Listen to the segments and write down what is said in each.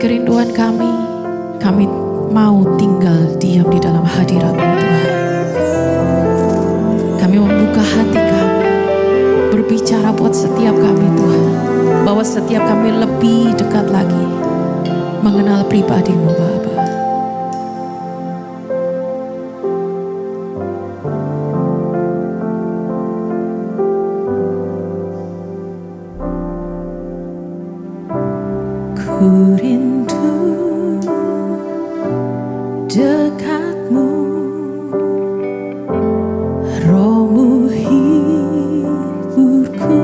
kerinduan kami mau tinggal diam di dalam hadirat-Mu Tuhan. Kami membuka hati kami, berbicara buat setiap kami Tuhan, bahwa setiap kami lebih dekat lagi mengenal pribadi-Mu Bapa. Ku rindu dekat-Mu, Roh-Mu hiburku.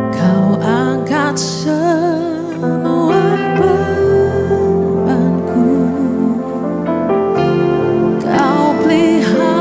Kau angkat semua bebanku, Kau peliharaku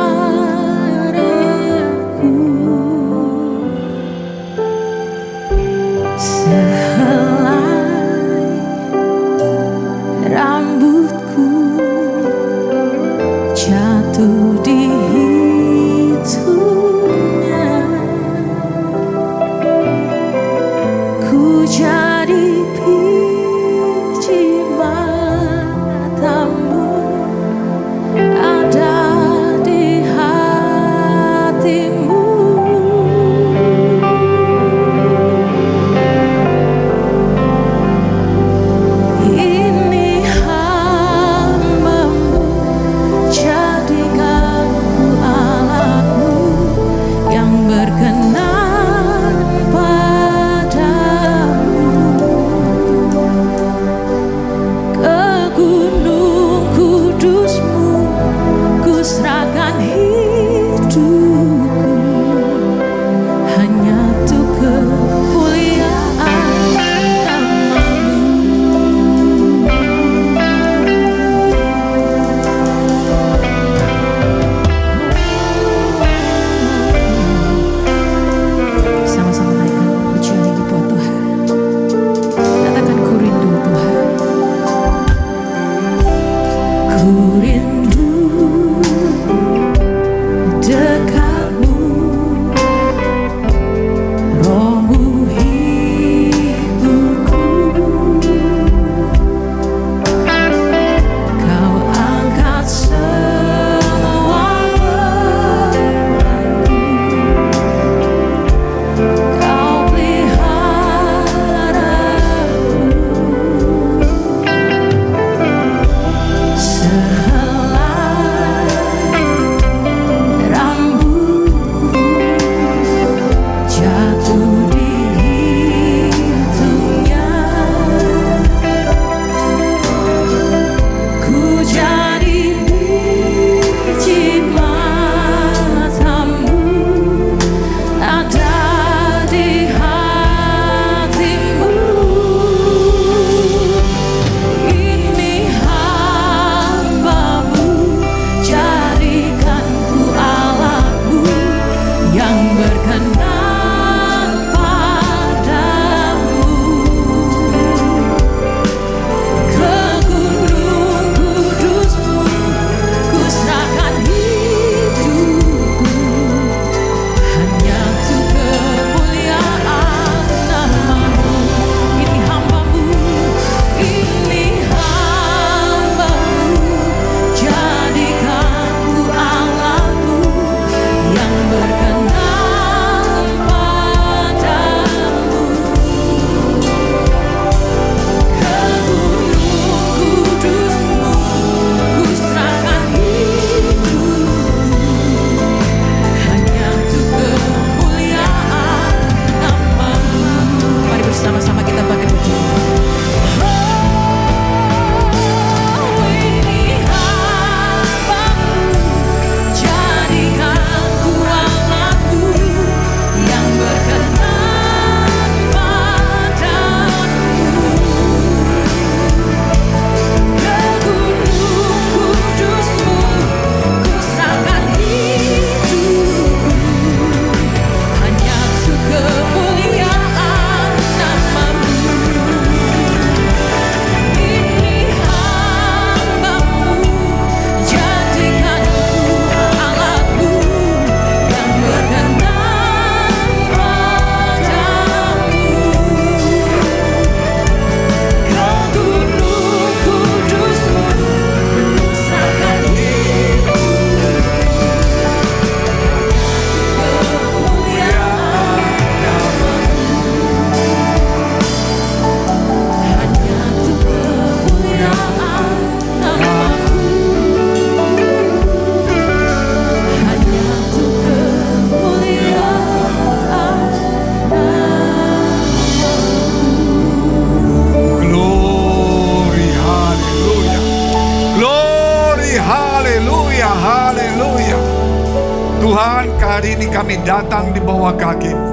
Tuhan, hari ini kami datang di bawah kaki-Mu.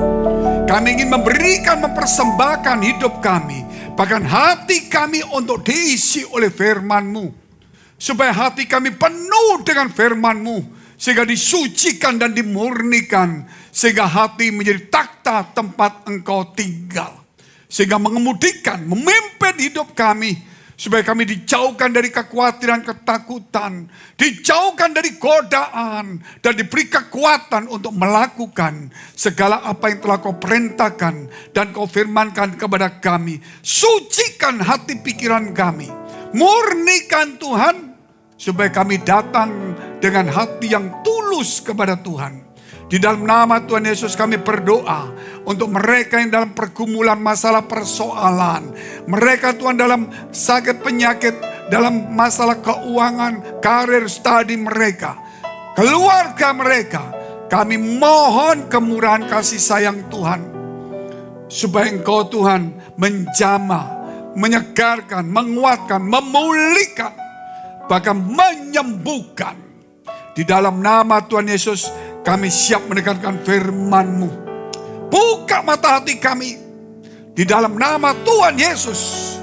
Kami ingin memberikan, mempersembahkan hidup kami, bahkan hati kami untuk diisi oleh firman-Mu. Supaya hati kami penuh dengan firman-Mu, sehingga disucikan dan dimurnikan, sehingga hati menjadi takhta tempat Engkau tinggal. Sehingga mengemudikan, memimpin hidup kami, supaya kami dijauhkan dari kekhawatiran, ketakutan, dijauhkan dari godaan, dan diberi kekuatan untuk melakukan segala apa yang telah Kau perintahkan dan Kau firmankan kepada kami. Sucikan hati pikiran kami, murnikan Tuhan, supaya kami datang dengan hati yang tulus kepada Tuhan. Di dalam nama Tuhan Yesus kami berdoa untuk mereka yang dalam pergumulan masalah persoalan. Mereka Tuhan dalam sakit penyakit, dalam masalah keuangan, karir, studi mereka, keluarga mereka. Kami mohon kemurahan kasih sayang Tuhan. Supaya Engkau Tuhan menjamah, menyegarkan, menguatkan, memulihkan, bahkan menyembuhkan. Di dalam nama Tuhan Yesus kami siap mendengarkan firman-Mu. Buka mata hati kami. Di dalam nama Tuhan Yesus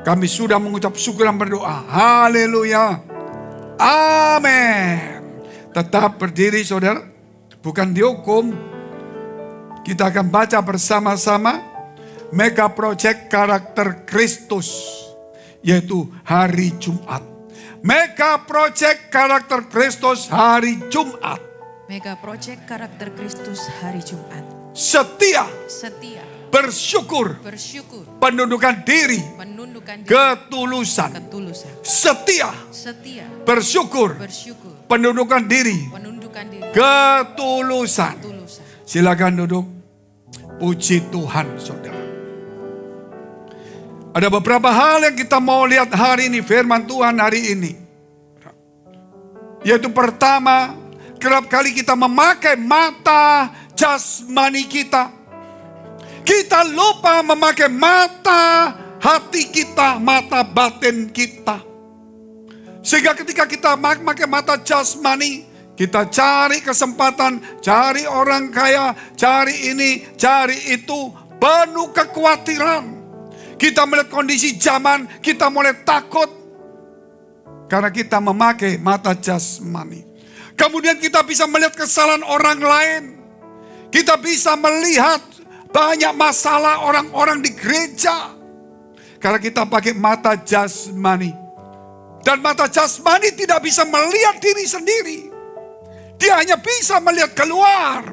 kami sudah mengucap syukur dan berdoa. Haleluya. Amin. Tetap berdiri saudara. Bukan dihukum. Kita akan baca bersama-sama Mega Project Karakter Kristus, yaitu hari Jumat. Mega Project Karakter Kristus hari Jumat. Mega Project Karakter Kristus hari Jumat. Setia, bersyukur, penundukan diri, ketulusan. Setia, bersyukur, penundukan diri, ketulusan. Silakan duduk. Puji Tuhan saudara. Ada beberapa hal yang kita mau lihat hari ini, firman Tuhan hari ini. Yaitu pertama, kerap kali kita memakai mata jasmani kita. Kita lupa memakai mata hati kita, mata batin kita. Sehingga ketika kita memakai mata jasmani, kita cari kesempatan, cari orang kaya, cari ini, cari itu, penuh kekhawatiran. Kita melihat kondisi zaman, kita mulai takut. Karena kita memakai mata jasmani. Kemudian kita bisa melihat kesalahan orang lain. Kita bisa melihat banyak masalah orang-orang di gereja. Karena kita pakai mata jasmani. Dan mata jasmani tidak bisa melihat diri sendiri. Dia hanya bisa melihat keluar.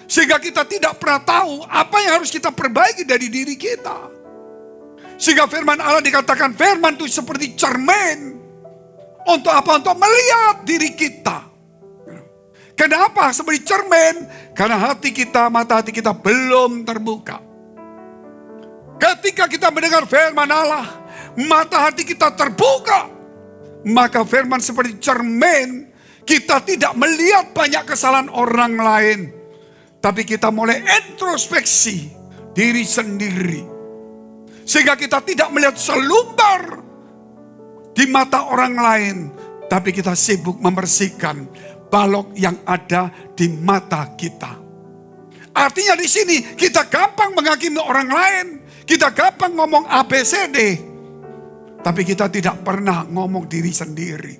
Sehingga kita tidak pernah tahu apa yang harus kita perbaiki dari diri kita. Sehingga firman Allah dikatakan firman itu seperti cermin. Untuk apa? Untuk melihat diri kita. Kenapa seperti cermin? Karena hati kita, mata hati kita belum terbuka. Ketika kita mendengar firman Allah, mata hati kita terbuka. Maka firman seperti cermin, kita tidak melihat banyak kesalahan orang lain. Tapi kita mulai introspeksi diri sendiri. Sehingga kita tidak melihat selumbar di mata orang lain, tapi kita sibuk membersihkan balok yang ada di mata kita. Artinya di sini kita gampang menghakimi orang lain, kita gampang ngomong ABCD, tapi kita tidak pernah ngomong diri sendiri.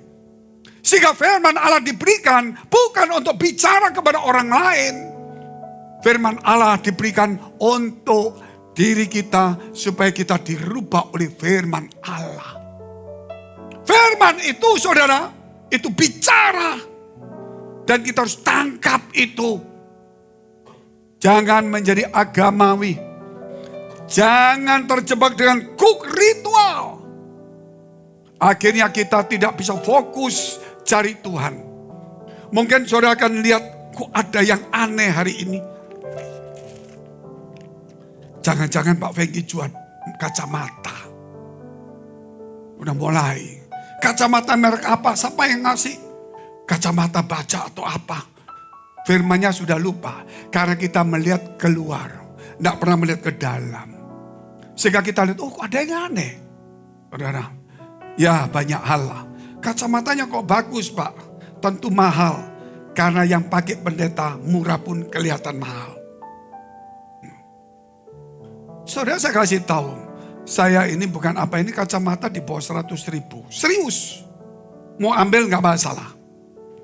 Sehingga firman Allah diberikan bukan untuk bicara kepada orang lain. Firman Allah diberikan untuk diri kita supaya kita dirubah oleh firman Allah. Firman itu saudara, itu bicara. Dan kita harus tangkap itu. Jangan menjadi agamawi. Jangan terjebak dengan kuk ritual. Akhirnya kita tidak bisa fokus cari Tuhan. Mungkin saudara akan lihat, kok ada yang aneh hari ini. Jangan-jangan Pak Fengki jual kacamata. Udah mulai. Kacamata merek apa? Siapa yang ngasih? Kacamata baca atau apa? Firmannya sudah lupa. Karena kita melihat keluar. Tidak pernah melihat ke dalam. Sehingga kita lihat, oh ada yang aneh. Saudara, ya banyak hal lah. Kacamatanya kok bagus Pak. Tentu mahal. Karena yang pakai pendeta murah pun kelihatan mahal. Saudara, saya kasih tahu, saya ini bukan apa, ini kacamata di bawah 100.000. Serius. Mau ambil gak masalah.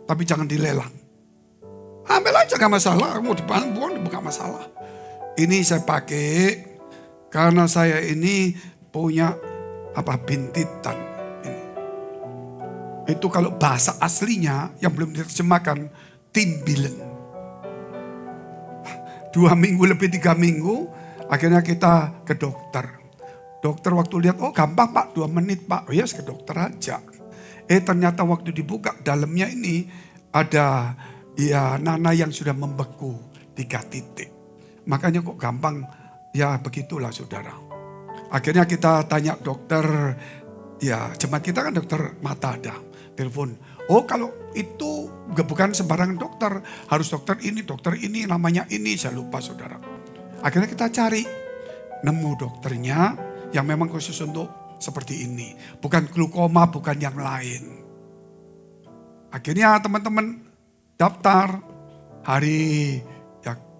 Tapi jangan dilelang. Ambil aja gak masalah, mau dibuang gak masalah. Ini saya pakai karena saya ini punya bintitan. Ini. Itu kalau bahasa aslinya yang belum diterjemahkan, timbilen. 2 minggu lebih 3 minggu, akhirnya kita ke dokter. Dokter waktu lihat, oh gampang Pak, 2 menit Pak. Oh yes, ke dokter aja. Ternyata waktu dibuka dalamnya ini ada nanah yang sudah membeku 3 titik. Makanya kok gampang, ya begitulah saudara. Akhirnya kita tanya dokter, ya jemaat kita kan dokter mata ada. Telepon, oh kalau itu bukan sembarangan dokter, harus dokter ini, namanya ini, saya lupa saudara. Akhirnya kita cari, nemu dokternya yang memang khusus untuk seperti ini. Bukan glaukoma, bukan yang lain. Akhirnya teman-teman daftar hari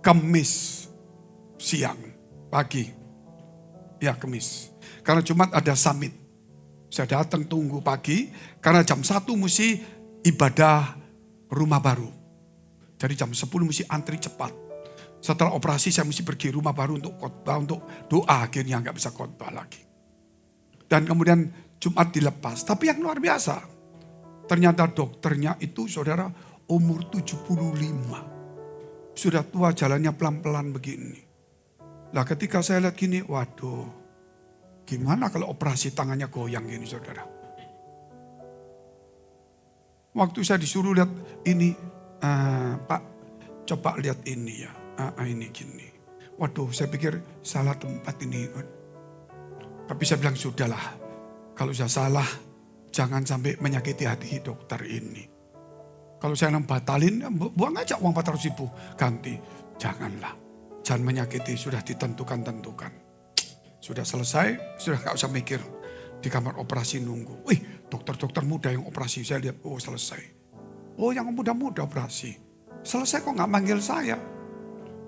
Kamis siang, pagi. Ya Kamis. Karena Jumat ada summit. Saya datang tunggu pagi, karena jam 1 mesti ibadah rumah baru. Jadi jam 10 mesti antri cepat. Setelah operasi saya mesti pergi rumah baru untuk khotbah, untuk doa, akhirnya nggak bisa khotbah lagi. Dan kemudian Jumat dilepas. Tapi yang luar biasa, ternyata dokternya itu saudara umur 75. Sudah tua, jalannya pelan-pelan begini. Lah ketika saya lihat gini, waduh, gimana kalau operasi tangannya goyang gini saudara. Waktu saya disuruh lihat ini, Pak coba lihat ini ya, ini gini. Waduh, saya pikir salah tempat ini. Tapi saya bilang sudahlah, kalau saya salah jangan sampai menyakiti hati dokter ini. Kalau saya batalin, buang aja uang 400.000, ganti. Janganlah. Jangan menyakiti, sudah ditentukan-tentukan. Sudah selesai, sudah gak usah mikir. Di kamar operasi nunggu. Wih, dokter-dokter muda yang operasi. Saya lihat, oh selesai. Oh yang muda-muda operasi. Selesai kok gak manggil saya.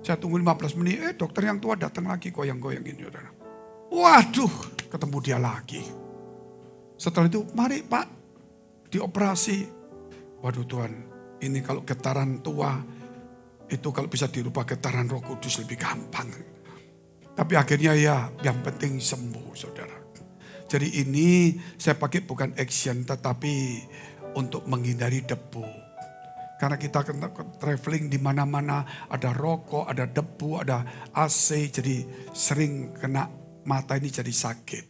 Saya tunggu 15 menit, dokter yang tua datang lagi goyang-goyang ini. Waduh, ketemu dia lagi. Setelah itu, mari Pak, dioperasi. Waduh Tuhan, ini kalau getaran tua, itu kalau bisa dirubah getaran Roh Kudus lebih gampang. Tapi akhirnya ya yang penting sembuh saudara. Jadi ini saya pakai bukan action tetapi untuk menghindari debu. Karena kita traveling di mana-mana ada rokok, ada debu, ada AC. Jadi sering kena mata ini jadi sakit.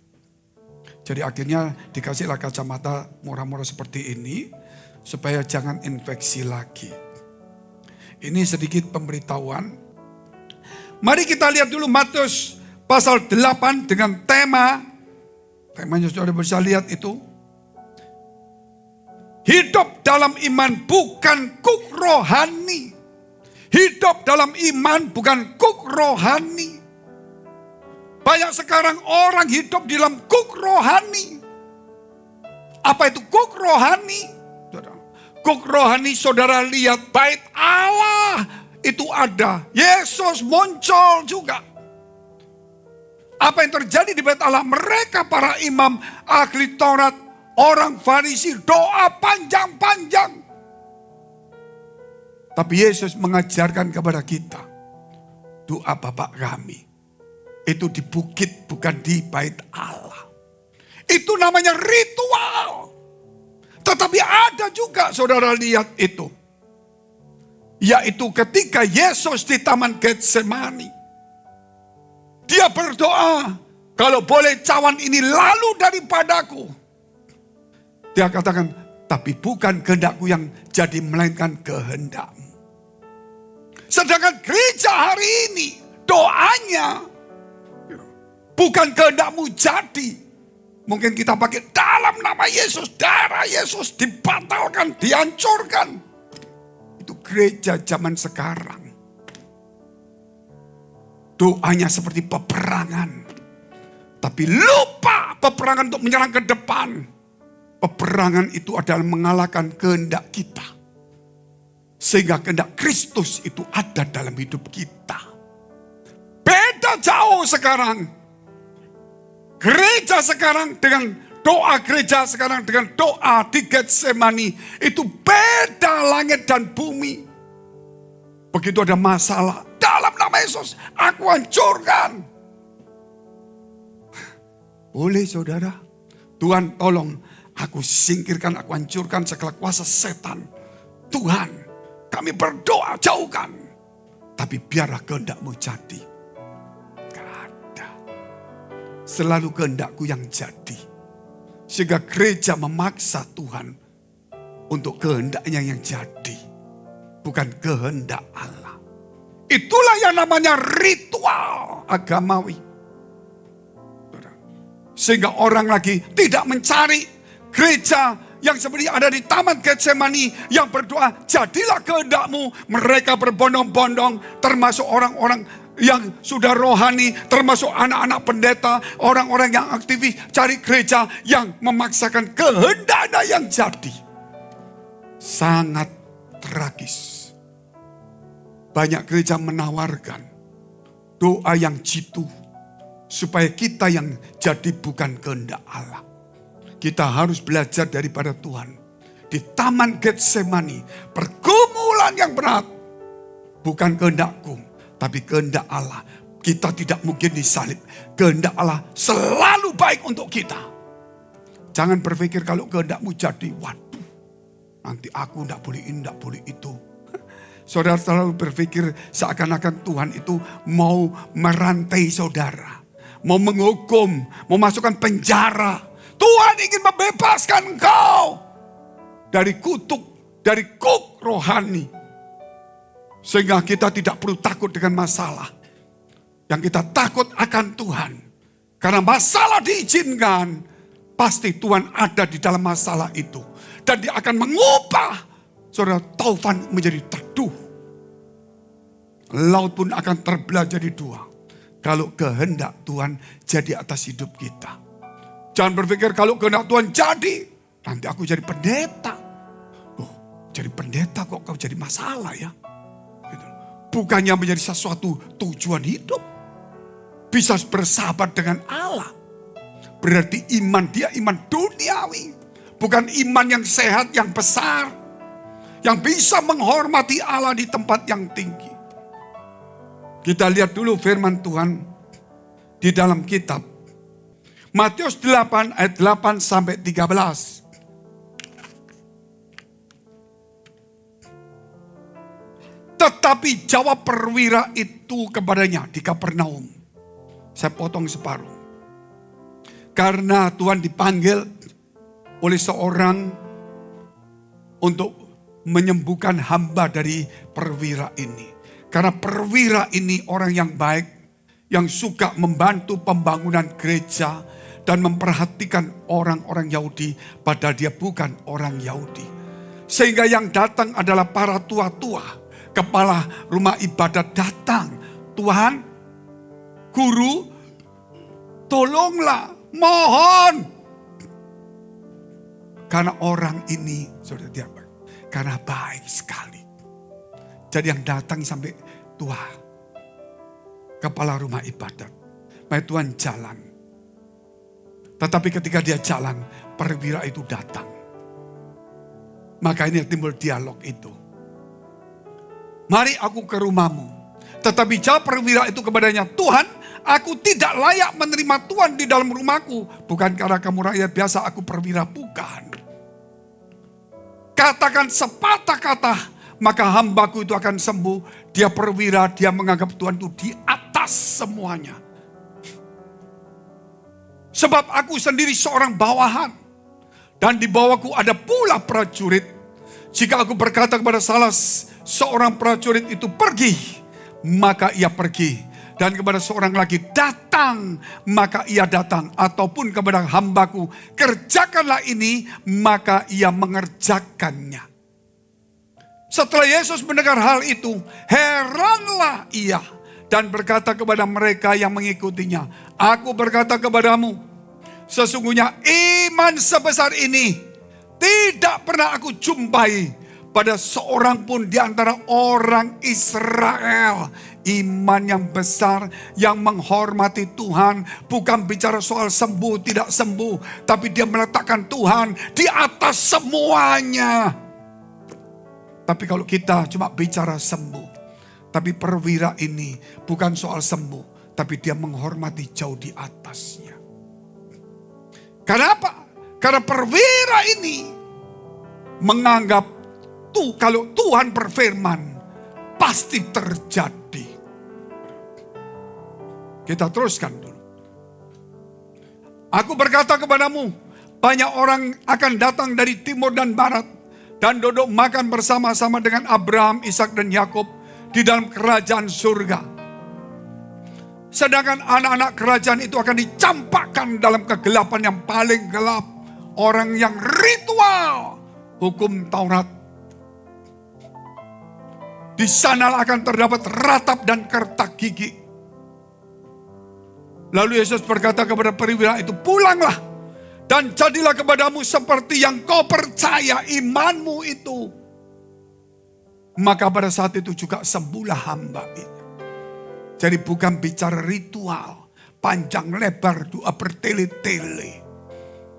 Jadi akhirnya dikasihlah kacamata murah-murah seperti ini. Supaya jangan infeksi lagi. Ini sedikit pemberitahuan. Mari kita lihat dulu Matius pasal 8 dengan temanya sudah bisa lihat itu. Hidup dalam iman bukan kuk rohani. Hidup dalam iman bukan kuk rohani. Banyak sekarang orang hidup di dalam kuk rohani. Apa itu kuk rohani? Kuk rohani saudara lihat bait Allah itu ada. Yesus muncul juga. Apa yang terjadi di bait Allah? Mereka para imam, ahli Taurat, orang Farisi doa panjang-panjang. Tapi Yesus mengajarkan kepada kita. Doa Bapa kami. Itu di bukit bukan di bait Allah. Itu namanya ritual. Tetapi ada juga saudara lihat itu. Yaitu ketika Yesus di Taman Getsemani. Dia berdoa. Kalau boleh cawan ini lalu daripadaku. Dia katakan. Tapi bukan kehendakku yang jadi melainkan kehendakmu. Sedangkan gereja hari ini. Doanya. Bukan kehendakmu jadi. Mungkin kita pakai dalam nama Yesus, darah Yesus dibatalkan, dihancurkan. Itu gereja zaman sekarang. Doanya seperti peperangan. Tapi lupa peperangan untuk menyerang ke depan. Peperangan itu adalah mengalahkan kehendak kita. Sehingga kehendak Kristus itu ada dalam hidup kita. Beda jauh sekarang. Gereja sekarang dengan doa gereja sekarang dengan doa di Getsemani. Itu beda langit dan bumi. Begitu ada masalah, dalam nama Yesus aku hancurkan. Boleh saudara? Tuhan tolong aku singkirkan, aku hancurkan segala kuasa setan. Tuhan, kami berdoa jauhkan. Tapi biarlah kehendak-Mu jadi. Gak ada. Selalu kehendak-Ku yang jadi. Sehingga gereja memaksa Tuhan untuk kehendak-Nya yang jadi. Bukan kehendak Allah. Itulah yang namanya ritual agamawi. Sehingga orang lagi tidak mencari gereja yang seperti ada di Taman Getsemani yang berdoa, jadilah kehendak-Mu. Mereka berbondong-bondong, termasuk orang-orang yang sudah rohani, termasuk anak-anak pendeta, orang-orang yang aktivis, cari gereja yang memaksakan kehendak-Nya yang jadi. Sangat tragis. Banyak gereja menawarkan doa yang jitu, supaya kita yang jadi bukan kehendak Allah. Kita harus belajar daripada Tuhan. Di Taman Getsemani, pergumulan yang berat. Bukan kehendak-Ku, tapi kehendak Allah. Kita tidak mungkin disalib. Kehendak Allah selalu baik untuk kita. Jangan berpikir kalau kehendak-Mu jadi, waduh, nanti aku tidak boleh ini, tidak boleh itu. Saudara selalu berpikir seakan-akan Tuhan itu mau merantai saudara. Mau menghukum, mau masukkan penjara. Tuhan ingin membebaskan engkau dari kutuk, dari kuk rohani. Sehingga kita tidak perlu takut dengan masalah. Yang kita takut akan Tuhan. Karena masalah diizinkan, pasti Tuhan ada di dalam masalah itu. Dan dia akan mengubah saudara taufan menjadi teduh. Laut pun akan terbelah jadi dua. Kalau kehendak Tuhan jadi atas hidup kita. Jangan berpikir kalau kehendak Tuhan jadi, nanti aku jadi pendeta. Oh, jadi pendeta kok kau jadi masalah ya. Gitu. Bukannya menjadi sesuatu tujuan hidup. Bisa bersahabat dengan Allah. Berarti iman dia iman duniawi. Bukan iman yang sehat, yang besar. Yang bisa menghormati Allah di tempat yang tinggi. Kita lihat dulu firman Tuhan di dalam kitab. Matius 8 ayat 8 sampai 13. Tetapi jawab perwira itu kepadanya di Kapernaum. Saya potong separuh. Karena Tuhan dipanggil oleh seorang untuk menyembuhkan hamba dari perwira ini. Karena perwira ini orang yang baik, yang suka membantu pembangunan gereja dan memperhatikan orang-orang Yahudi, padahal dia bukan orang Yahudi. Sehingga yang datang adalah para tua-tua, kepala rumah ibadat datang. Tuhan, guru, tolonglah, mohon. Karena orang ini, saudara dia baik, karena baik sekali. Jadi yang datang sampai tua, kepala rumah ibadat. Maka Tuhan jalan. Tetapi ketika dia jalan, perwira itu datang. Maka ini timbul dialog itu. Mari aku ke rumahmu. Tetapi jawab perwira itu kepadanya, Tuhan, aku tidak layak menerima Tuhan di dalam rumahku. Bukan karena kamu rakyat biasa, aku perwira, bukan. Katakan sepatah kata, maka hambaku itu akan sembuh. Dia perwira, dia menganggap Tuhan itu di atas semuanya. Sebab aku sendiri seorang bawahan. Dan di bawahku ada pula prajurit. Jika aku berkata kepada salah seorang prajurit itu pergi, maka ia pergi. Dan kepada seorang lagi datang, maka ia datang. Ataupun kepada hambaku, kerjakanlah ini, maka ia mengerjakannya. Setelah Yesus mendengar hal itu, heranlah ia dan berkata kepada mereka yang mengikutinya, aku berkata kepadamu, sesungguhnya iman sebesar ini tidak pernah aku jumpai pada seorang pun di antara orang Israel. Iman yang besar, yang menghormati Tuhan. Bukan bicara soal sembuh, tidak sembuh. Tapi dia meletakkan Tuhan di atas semuanya. Tapi kalau kita cuma bicara sembuh. Tapi perwira ini bukan soal sembuh. Tapi dia menghormati jauh di atasnya. Kenapa? Karena perwira ini menganggap kalau Tuhan berfirman, pasti terjadi. Kita teruskan dulu. Aku berkata kepadamu, banyak orang akan datang dari timur dan barat, dan duduk makan bersama-sama dengan Abraham, Ishak dan Yakub di dalam kerajaan surga. Sedangkan anak-anak kerajaan itu akan dicampakkan dalam kegelapan yang paling gelap. Orang yang ritual hukum Taurat. Di sana akan terdapat ratap dan kertak gigi. Lalu Yesus berkata kepada perwira itu, pulanglah dan jadilah kepadamu seperti yang kau percaya, imanmu itu. Maka pada saat itu juga sembuhlah hamba itu. Jadi bukan bicara ritual, panjang lebar doa bertele-tele.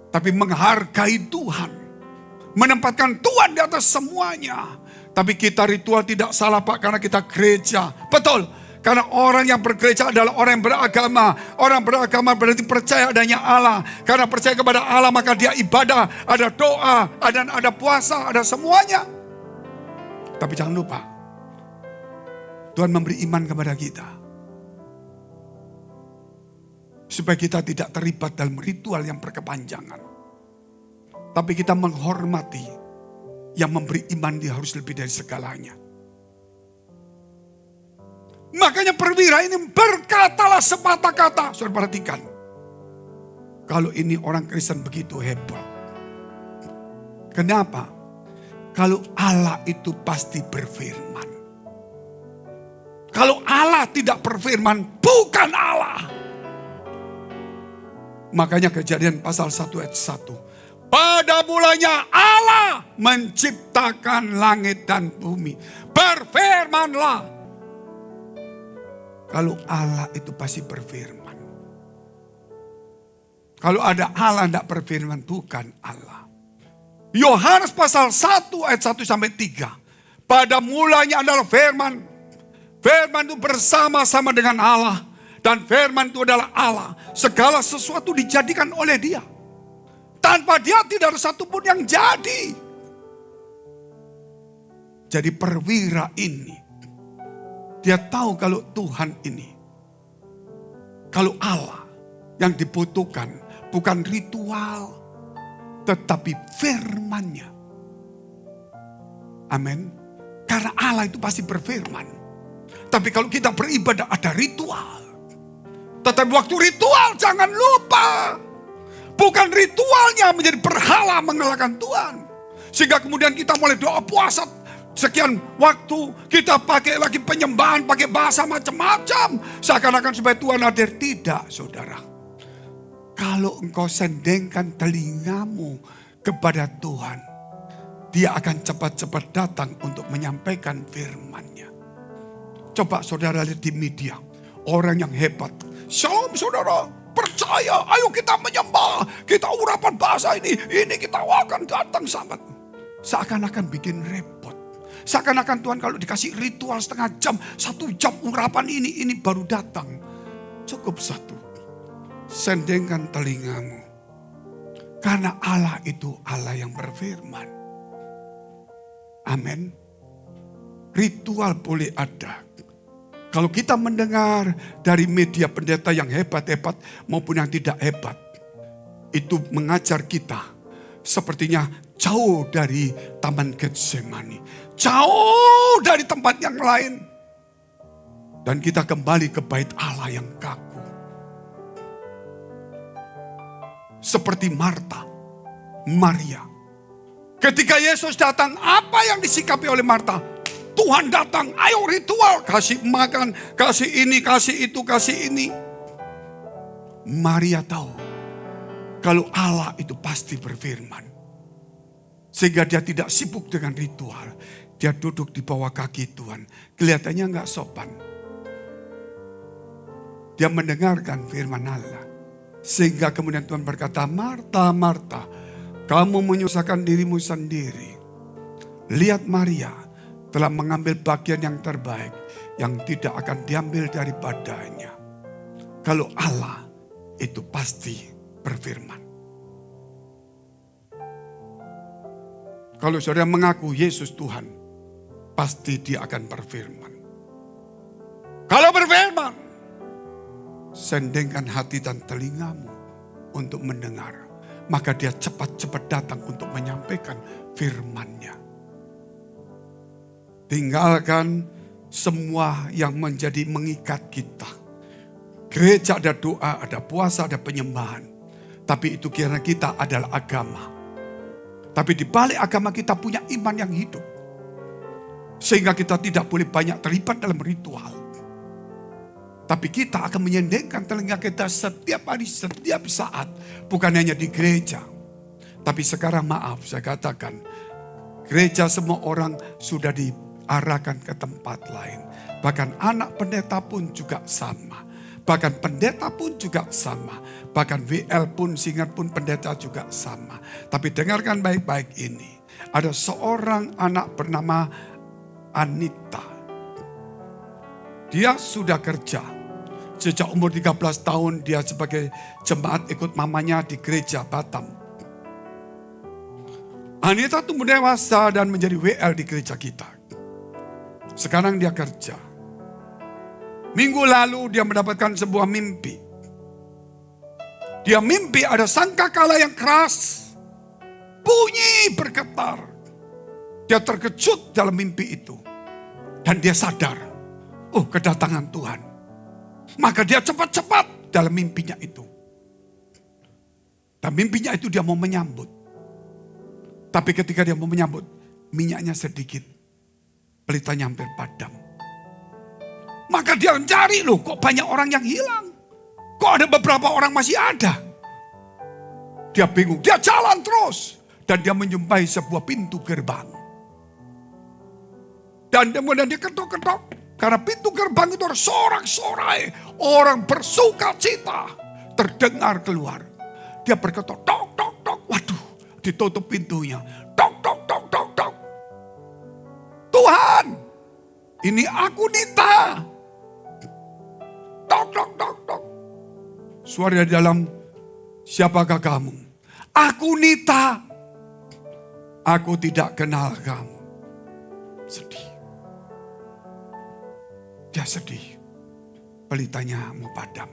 Tapi menghargai Tuhan. Menempatkan Tuhan di atas semuanya. Tapi kita ritual tidak salah Pak, karena kita gereja. Betul, karena orang yang bergereja adalah orang yang beragama. Orang beragama berarti percaya adanya Allah. Karena percaya kepada Allah maka dia ibadah, ada doa, ada puasa, ada semuanya. Tapi jangan lupa, Tuhan memberi iman kepada kita. Supaya kita tidak terlibat dalam ritual yang berkepanjangan. Tapi kita menghormati yang memberi iman, dia harus lebih dari segalanya. Makanya perwira ini berkatalah sepatah kata. Saudara perhatikan. Kalau ini orang Kristen begitu hebat. Kenapa? Kalau Allah itu pasti berfirman. Kalau Allah tidak berfirman, bukan Allah. Makanya Kejadian pasal 1 ayat 1. Pada mulanya Allah menciptakan langit dan bumi. Berfirmanlah. Kalau Allah itu pasti berfirman. Kalau ada Allah tidak berfirman, bukan Allah. Yohanes pasal 1 ayat 1 sampai 3. Pada mulanya adalah firman. Firman itu bersama-sama dengan Allah. Dan firman itu adalah Allah. Segala sesuatu dijadikan oleh dia. Tanpa dia tidak ada satupun yang jadi. Jadi perwira ini, dia tahu kalau Tuhan ini, kalau Allah yang dibutuhkan bukan ritual, tetapi firman-Nya. Amin. Karena Allah itu pasti berfirman. Tapi kalau kita beribadah ada ritual. Tetapi waktu ritual jangan lupa. Bukan ritualnya menjadi berhala mengalahkan Tuhan. Sehingga kemudian kita mulai doa puasa. Sekian waktu kita pakai lagi penyembahan, pakai bahasa macam-macam. Seakan-akan supaya Tuhan hadir. Tidak saudara. Kalau engkau sendengkan telingamu kepada Tuhan. Dia akan cepat-cepat datang untuk menyampaikan firman-Nya. Coba saudara lihat di media. Orang yang hebat. Shalom saudara. Percaya, ayo kita menyembah. Kita urapan bahasa ini kita akan datang sahabat. Seakan-akan bikin repot. Seakan-akan Tuhan kalau dikasih ritual setengah jam, 1 jam urapan ini baru datang. Cukup 1. Sendengkan telingamu. Karena Allah itu Allah yang berfirman. Amin. Ritual boleh ada. Kalau kita mendengar dari media pendeta yang hebat-hebat maupun yang tidak hebat. Itu mengajar kita. Sepertinya jauh dari Taman Getsemani. Jauh dari tempat yang lain. Dan kita kembali ke bait Allah yang kaku. Seperti Marta, Maria. Ketika Yesus datang, apa yang disikapi oleh Marta? Tuhan datang, ayo ritual. Kasih makan, kasih ini, kasih itu, kasih ini. Maria tahu, kalau Allah itu pasti berfirman. Sehingga dia tidak sibuk dengan ritual. Dia duduk di bawah kaki Tuhan. Kelihatannya nggak sopan. Dia mendengarkan firman Allah. Sehingga kemudian Tuhan berkata, Marta, Marta, kamu menyusahkan dirimu sendiri. Lihat Maria telah mengambil bagian yang terbaik yang tidak akan diambil daripadanya. Kalau Allah itu pasti berfirman. Kalau saudara mengaku Yesus Tuhan, pasti dia akan berfirman. Kalau berfirman, sendengkan hati dan telingamu untuk mendengar. Maka dia cepat-cepat datang untuk menyampaikan firman-Nya. Tinggalkan semua yang menjadi mengikat kita. Gereja ada doa, ada puasa, ada penyembahan. Tapi itu karena kita adalah agama. Tapi di balik agama kita punya iman yang hidup. Sehingga kita tidak boleh banyak terlibat dalam ritual. Tapi kita akan menyendengkan telinga kita setiap hari, setiap saat. Bukan hanya di gereja. Tapi sekarang maaf saya katakan. Gereja semua orang sudah diarahkan ke tempat lain. Bahkan anak pendeta pun juga sama. Bahkan pendeta pun juga sama. Bahkan WL pun, Singat pun pendeta juga sama. Tapi dengarkan baik-baik ini. Ada seorang anak bernama Anita. Dia sudah kerja. Sejak umur 13 tahun dia sebagai jemaat ikut mamanya di gereja Batam. Anita tumbuh dewasa dan menjadi WL di gereja kita. Sekarang dia kerja. Minggu lalu dia mendapatkan sebuah mimpi. Dia mimpi ada sangkakala yang keras. Bunyi bergetar. Dia terkejut dalam mimpi itu. Dan dia sadar. Oh, kedatangan Tuhan. Maka dia cepat-cepat dalam mimpinya itu. Dan mimpinya itu dia mau menyambut. Tapi ketika dia mau menyambut, minyaknya sedikit. Pelitanya hampir padam. Maka dia mencari loh, kok banyak orang yang hilang. Kok ada beberapa orang masih ada. Dia bingung, dia jalan terus. Dan dia menjumpai sebuah pintu gerbang. Dan kemudian dia ketok-ketok. Karena pintu gerbang itu sorak-sorai. Orang bersuka cita. Terdengar keluar. Dia berketok, tok, tok, tok. Waduh, ditutup pintunya. Tok, tok, tok, tok, tok. Tuhan, ini aku Nita. Tok, tok, tok, tok. Suara di dalam, siapakah kamu? Aku Nita. Aku tidak kenal kamu. Sedih. Dia sedih. Pelitanya mau padam.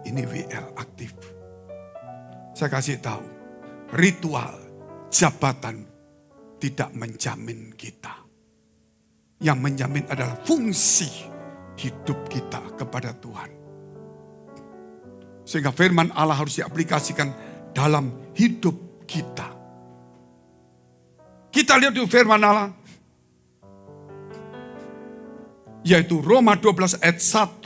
Ini WL aktif. Saya kasih tahu. Ritual, jabatan tidak menjamin kita. Yang menjamin adalah fungsi hidup kita kepada Tuhan. Sehingga firman Allah harus diaplikasikan dalam hidup kita. Kita lihat di firman Allah. Yaitu Roma 12 ayat 1.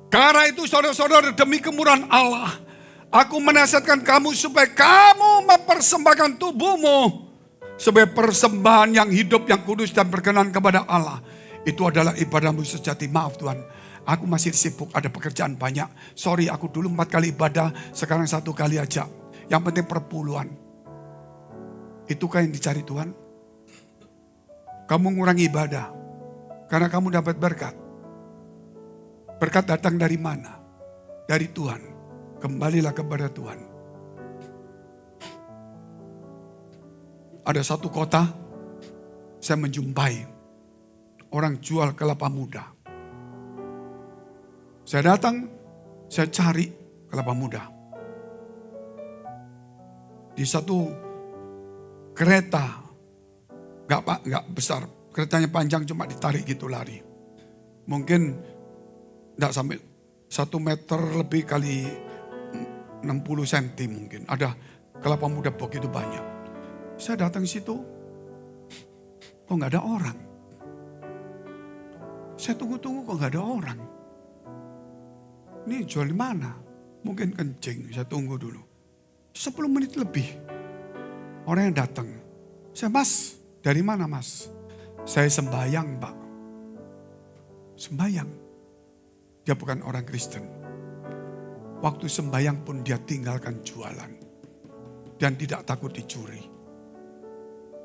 Karena itu saudara-saudara demi kemurahan Allah. Aku menasihatkan kamu supaya kamu mempersembahkan tubuhmu. Sebagai persembahan yang hidup, yang kudus dan berkenan kepada Allah. Itu adalah ibadahmu sejati. Maaf Tuhan, aku masih sibuk, ada pekerjaan banyak. Sorry, aku dulu 4 kali ibadah, sekarang 1 kali aja. Yang penting perpuluhan. Itukah yang dicari Tuhan? Kamu ngurangi ibadah. Karena kamu dapat berkat. Berkat datang dari mana? Dari Tuhan. Kembalilah kepada Tuhan. Ada satu kota, saya menjumpai orang jual kelapa muda. Saya datang, saya cari kelapa muda. Di satu kereta, gak besar, keretanya panjang cuma ditarik gitu lari. Mungkin gak sampai 1 meter lebih kali 60 cm mungkin. Ada kelapa muda begitu banyak. Saya datang situ, kok gak ada orang. Saya tunggu-tunggu kok gak ada orang. Ini jual di mana? Mungkin kencing, saya tunggu dulu. 10 menit lebih. Orang yang datang. Saya, Mas, dari mana Mas? Saya sembahyang Pak. Sembahyang. Dia bukan orang Kristen. Waktu sembahyang pun dia tinggalkan jualan. Dan tidak takut dicuri.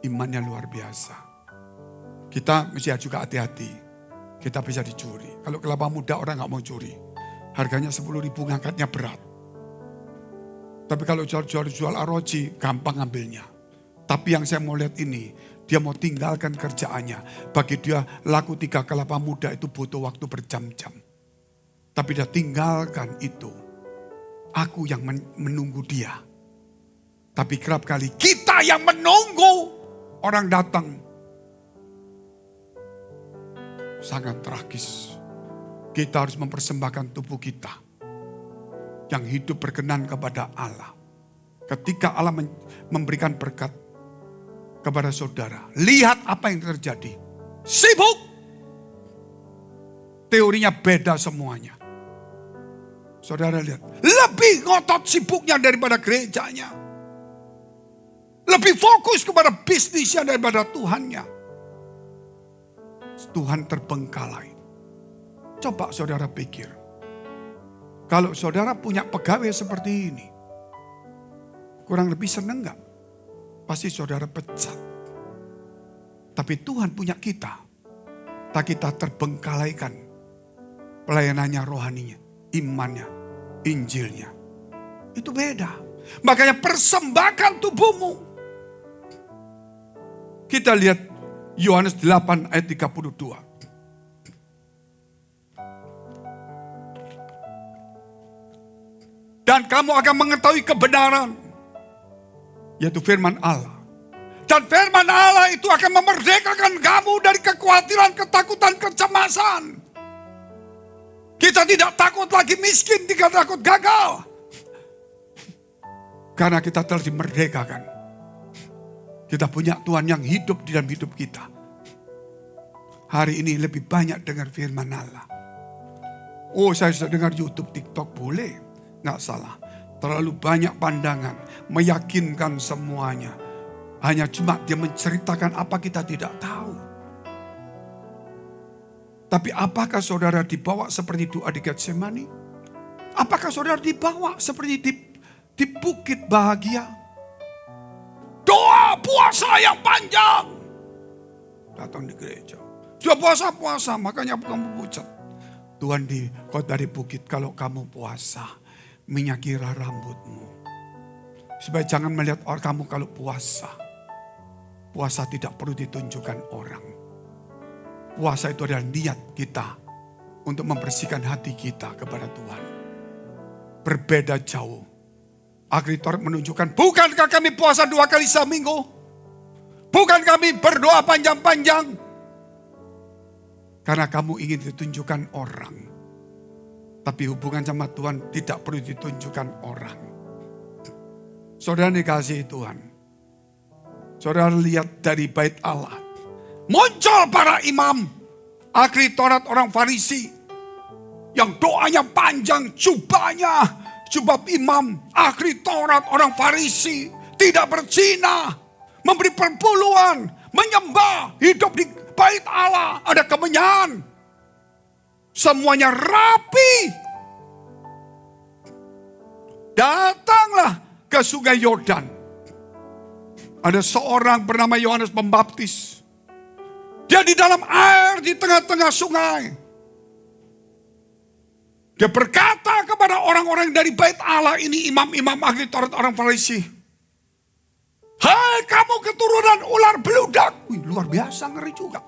Imannya luar biasa. Kita mesti juga hati-hati. Kita bisa dicuri. Kalau kelapa muda orang gak mau curi. Harganya 10.000 ngangkatnya berat. Tapi kalau jual aroji gampang ngambilnya. Tapi yang saya mau lihat ini. Dia mau tinggalkan kerjaannya. Bagi dia laku 3 kelapa muda itu butuh waktu berjam-jam. Tapi dia tinggalkan itu. Aku yang menunggu dia. Tapi kerap kali kita yang menunggu orang datang. Sangat tragis. Kita harus mempersembahkan tubuh kita. Yang hidup berkenan kepada Allah. Ketika Allah memberikan berkat kepada saudara. Lihat apa yang terjadi. Sibuk. Teorinya beda semuanya. Saudara lihat. Lebih ngotot sibuknya daripada gerejanya. Lebih fokus kepada bisnisnya daripada Tuhannya. Tuhan terbengkalai. Coba saudara pikir. Kalau saudara punya pegawai seperti ini. Kurang lebih seneng gak? Pasti saudara pecat. Tapi Tuhan punya kita. Tak kita terbengkalaikan. Pelayanannya rohaninya. Imannya. Injilnya. Itu beda. Makanya persembahkan tubuhmu. Kita lihat Yohanes 8 ayat 32. Dan kamu akan mengetahui kebenaran. Yaitu firman Allah. Dan firman Allah itu akan memerdekakan kamu dari kekhawatiran, ketakutan, kecemasan. Kita tidak takut lagi miskin, tidak takut gagal. Karena kita telah dimerdekakan. Kita punya Tuhan yang hidup di dalam hidup kita. Hari ini lebih banyak dengar firman Allah. Oh, saya sudah dengar YouTube, TikTok, boleh. Nggak salah. Terlalu banyak pandangan. Meyakinkan semuanya. Hanya cuma dia menceritakan apa kita tidak tahu. Tapi apakah saudara dibawa seperti doa di Getsemani? Apakah saudara dibawa seperti di bukit bahagia? Doa puasa yang panjang. Datang di gereja. Sudah puasa-puasa, makanya kamu pucat. Tuhan di khotbah dari bukit, kalau kamu puasa, minyakirah rambutmu. Supaya jangan melihat orang kamu kalau puasa. Puasa tidak perlu ditunjukkan orang. Puasa itu adalah niat kita untuk membersihkan hati kita kepada Tuhan. Berbeda jauh. Akritor menunjukkan, bukankah kami puasa 2 kali seminggu? Bukan kami berdoa panjang-panjang? Karena kamu ingin ditunjukkan orang. Tapi hubungan sama Tuhan tidak perlu ditunjukkan orang. Saudara dikasihi Tuhan. Saudara lihat dari bait Allah. Muncul para imam. Ahli Taurat orang Farisi. Yang doanya panjang, jubahnya. Jubah imam, ahli Taurat, orang Farisi, tidak berzina, memberi perpuluhan, menyembah, hidup di bait Allah, ada kemenyan. Semuanya rapi. Datanglah ke sungai Yordan. Ada seorang bernama Yohanes Pembaptis. Dia di dalam air, di tengah-tengah sungai. Dia berkata kepada orang-orang dari bait Allah ini, imam-imam ahli Taurat orang Farisi. Hai kamu keturunan ular beludak. Wih, luar biasa, ngeri juga.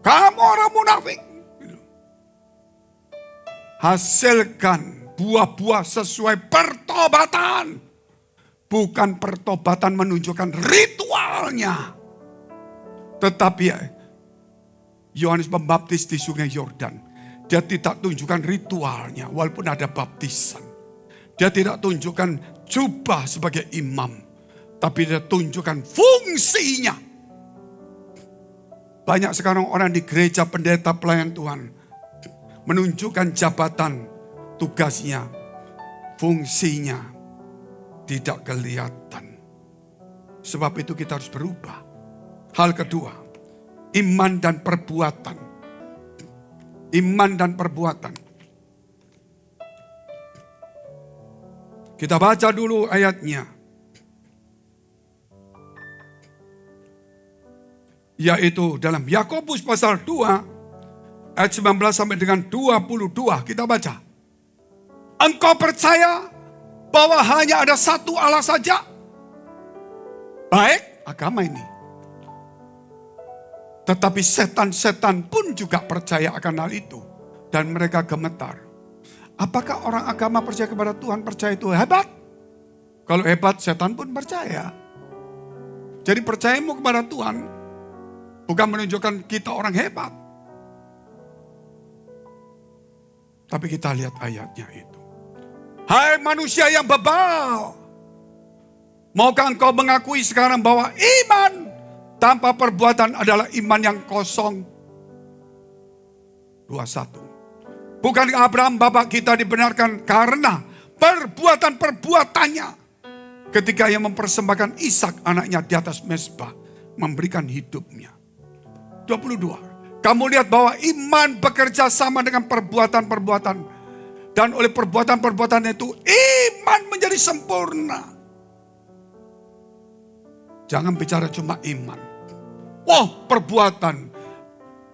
Kamu orang munafik. Hasilkan buah-buah sesuai pertobatan. Bukan pertobatan menunjukkan ritualnya. Tetapi Yohanes Pembaptis di sungai Yordan. Dia tidak tunjukkan ritualnya walaupun ada baptisan. Dia tidak tunjukkan jubah sebagai imam. Tapi dia tunjukkan fungsinya. Banyak sekarang orang di gereja pendeta pelayan Tuhan. menunjukkan jabatan, tugasnya, fungsinya tidak kelihatan. Sebab itu kita harus berubah. Hal kedua, iman dan perbuatan. Iman dan perbuatan. Kita baca dulu ayatnya. Yaitu dalam Yakobus pasal 2 ayat 19 sampai dengan 22 kita baca. Engkau percaya bahwa hanya ada satu Allah saja? Baik agama ini. Tetapi setan-setan pun juga percaya akan hal itu. Dan mereka gemetar. Apakah orang agama percaya kepada Tuhan, percaya itu hebat? Kalau hebat, setan pun percaya. Jadi percayamu kepada Tuhan bukan menunjukkan kita orang hebat. Tapi kita lihat ayatnya itu. Hai manusia yang bebal. Maukah engkau mengakui sekarang bahwa iman tanpa perbuatan adalah iman yang kosong? 21. Bukan Abraham bapak kita dibenarkan karena perbuatan-perbuatannya. Ketika ia mempersembahkan Ishak anaknya di atas mezbah. Memberikan hidupnya. 22. Kamu lihat bahwa iman bekerja sama dengan perbuatan-perbuatan. Dan oleh perbuatan-perbuatan itu iman menjadi sempurna. Jangan bicara cuma iman. Wah, perbuatan.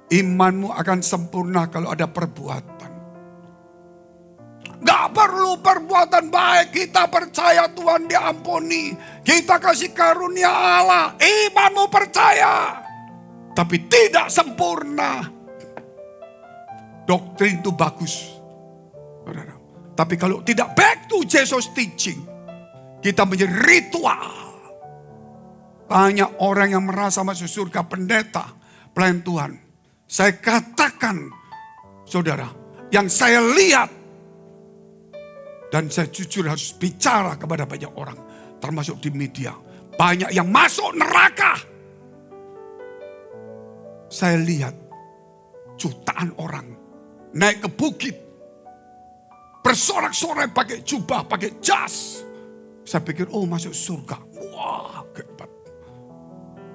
Imanmu akan sempurna kalau ada perbuatan. Gak perlu perbuatan baik. Kita percaya Tuhan diampuni. Kita kasih karunia Allah. Imanmu percaya. Tapi tidak sempurna. Doktrin itu bagus. Tapi kalau tidak back to Jesus teaching. Kita menjadi ritual. Banyak orang yang merasa masuk surga, pendeta, pelayan Tuhan. Saya katakan, saudara, yang saya lihat, dan saya jujur harus bicara kepada banyak orang, termasuk di media. Banyak yang masuk neraka. Saya lihat jutaan orang naik ke bukit. Bersorak-sorai pakai jubah, pakai jas. Saya pikir, oh masuk surga. Wah, hebat.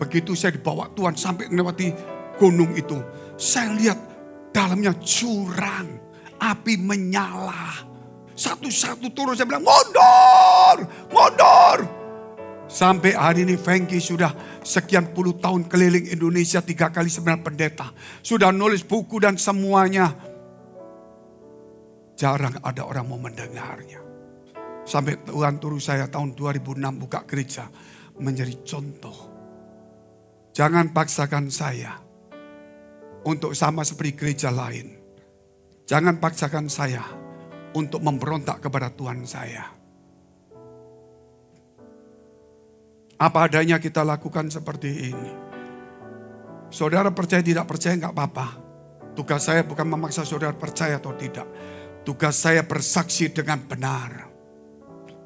Begitu saya dibawa Tuhan sampai melewati gunung itu. Saya lihat dalamnya jurang. Api menyala. Satu-satu turun saya bilang, mundur, mundur. Sampai hari ini Frankie sudah sekian puluh tahun keliling Indonesia 3 kali seminar pendeta. Sudah nulis buku dan semuanya. Jarang ada orang mau mendengarnya. Sampai Tuhan turun saya tahun 2006 buka gereja. Menjadi contoh. Jangan paksakan saya untuk sama seperti gereja lain. Jangan paksakan saya untuk memberontak kepada Tuhan saya. Apa adanya kita lakukan seperti ini. Saudara percaya tidak percaya enggak apa-apa. Tugas saya bukan memaksa saudara percaya atau tidak. Tugas saya bersaksi dengan benar.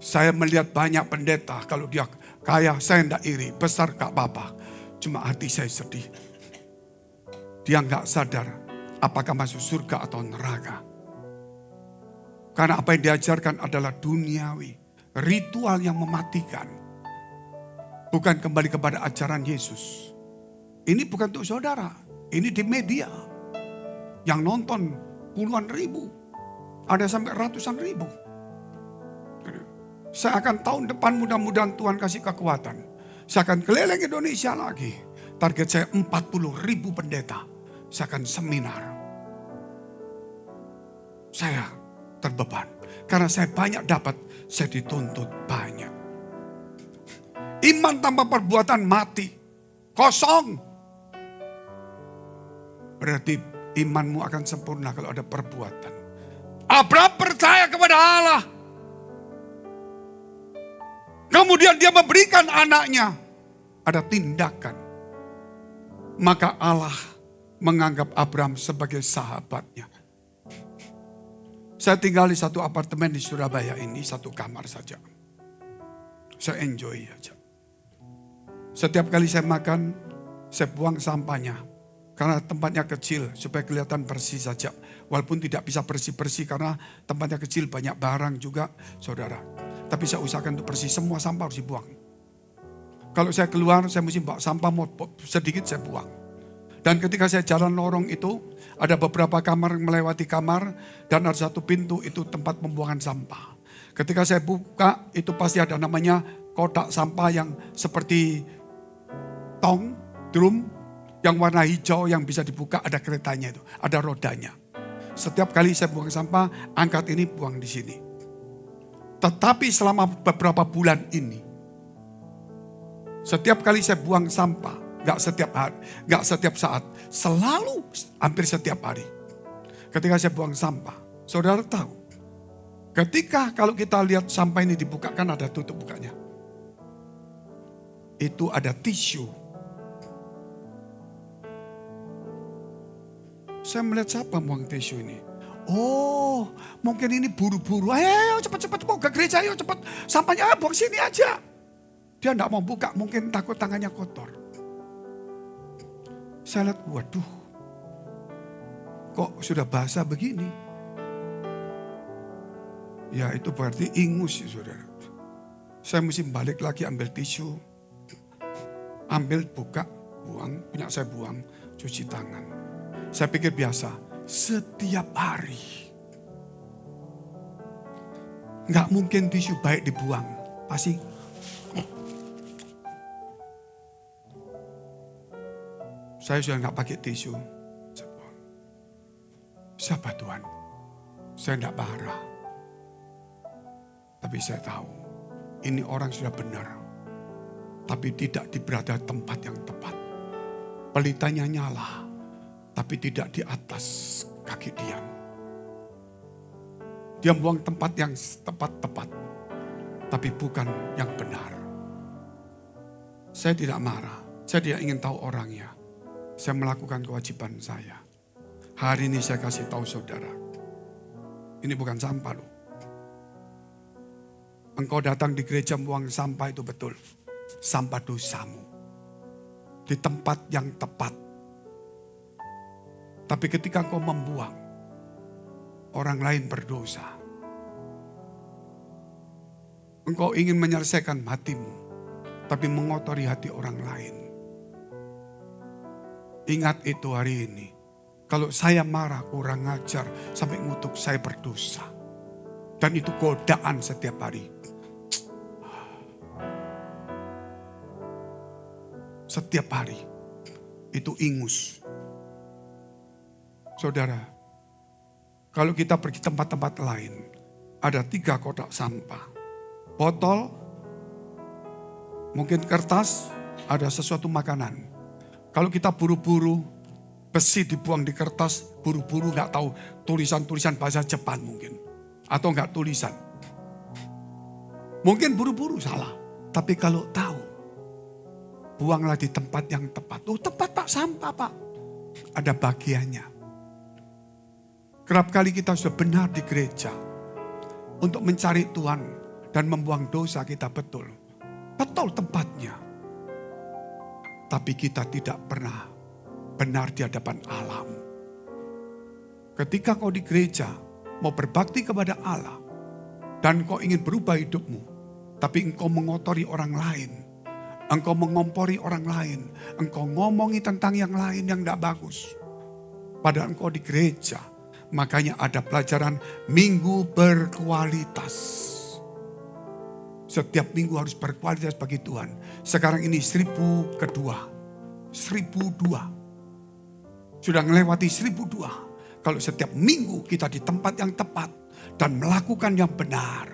Saya melihat banyak pendeta, kalau dia kaya saya enggak iri, besar enggak apa-apa. Cuma hati saya sedih. Dia enggak sadar apakah masuk surga atau neraka. Karena apa yang diajarkan adalah duniawi. Ritual yang mematikan. Bukan kembali kepada ajaran Yesus. Ini bukan untuk saudara. Ini di media. Yang nonton puluhan ribu. Ada sampai ratusan ribu. Saya akan tahun depan mudah-mudahan Tuhan kasih kekuatan. Saya akan keliling Indonesia lagi. Target saya 40 ribu pendeta. Saya akan seminar. Saya terbeban. Karena saya banyak dapat, saya dituntut banyak. Iman tanpa perbuatan mati. Kosong. Berarti imanmu akan sempurna kalau ada perbuatan. Abraham percaya kepada Allah. Kemudian dia memberikan anaknya. Ada tindakan. Maka Allah menganggap Abraham sebagai sahabatnya. Saya tinggal di satu apartemen di Surabaya ini, 1 kamar saja. Saya enjoy aja. Setiap kali saya makan, saya buang sampahnya. Karena tempatnya kecil supaya kelihatan bersih saja. Walaupun tidak bisa bersih-bersih karena tempatnya kecil, banyak barang juga saudara. Tapi saya usahakan untuk bersih, semua sampah harus dibuang. Kalau saya keluar saya mesti bawa sampah, mau sedikit saya buang. Dan ketika saya jalan lorong itu ada beberapa kamar, melewati kamar dan ada satu pintu itu tempat pembuangan sampah. Ketika saya buka itu pasti ada namanya kotak sampah yang seperti tong, drum, yang warna hijau yang bisa dibuka, ada keretanya itu, ada rodanya. Setiap kali saya buang sampah, angkat ini, buang di sini. Tetapi selama beberapa bulan ini, setiap kali saya buang sampah, gak setiap hari, gak setiap saat, selalu hampir setiap hari. Ketika saya buang sampah, saudara tahu, ketika kalau kita lihat sampah ini dibuka, kan ada tutup bukanya. Itu ada tisu. Saya melihat siapa buang tisu ini. Oh, mungkin ini buru-buru. Ayo cepat-cepat mau ke gereja, ayo cepat. Sampahnya buang sini aja. Dia enggak mau buka, mungkin takut tangannya kotor. Saya lihat, waduh. Kok sudah basah begini? Ya itu berarti ingus ya saudara. Saya mesti balik lagi ambil tisu. Ambil, buka, buang. Punya saya buang, cuci tangan. Saya pikir biasa, setiap hari. Nggak mungkin tisu baik dibuang. Pasti. Saya sudah nggak pakai tisu. Saya buang. Siapa Tuhan? Saya nggak marah. Tapi saya tahu, ini orang sudah benar. Tapi tidak berada tempat yang tepat. Pelitanya nyala. Tapi tidak di atas kaki dia. Dia buang tempat yang tepat-tepat. Tapi bukan yang benar. Saya tidak marah. Saya tidak ingin tahu orangnya. Saya melakukan kewajiban saya. Hari ini saya kasih tahu saudara. Ini bukan sampah loh. Engkau datang di gereja buang sampah itu betul. Sampah dosamu. Di tempat yang tepat. Tapi ketika engkau membuang, orang lain berdosa. Engkau ingin menyelesaikan hatimu, tapi mengotori hati orang lain. Ingat itu hari ini. Kalau saya marah, kurang ajar, sampai ngutuk, saya berdosa. Dan itu godaan setiap hari. Setiap hari. Itu ingus. Saudara, kalau kita pergi tempat-tempat lain, ada 3 kotak sampah. Botol, mungkin kertas, ada sesuatu makanan. Kalau kita buru-buru, besi dibuang di kertas, buru-buru gak tahu tulisan-tulisan bahasa Jepang mungkin. Atau gak tulisan. Mungkin buru-buru salah. Tapi kalau tahu, buanglah di tempat yang tepat. Oh tempat Pak, sampah Pak. Ada bagiannya. Kerap kali kita sudah benar di gereja untuk mencari Tuhan dan membuang dosa kita betul. Betul tempatnya. Tapi kita tidak pernah benar di hadapan Allah. Ketika kau di gereja mau berbakti kepada Allah dan kau ingin berubah hidupmu, tapi engkau mengotori orang lain, engkau mengompori orang lain, engkau ngomongi tentang yang lain yang tidak bagus. Padahal engkau di gereja. Makanya ada pelajaran minggu berkualitas. Setiap minggu harus berkualitas bagi Tuhan. Sekarang ini 1000 kedua. 1002. Sudah melewati 1002. Kalau setiap minggu kita di tempat yang tepat. Dan melakukan yang benar.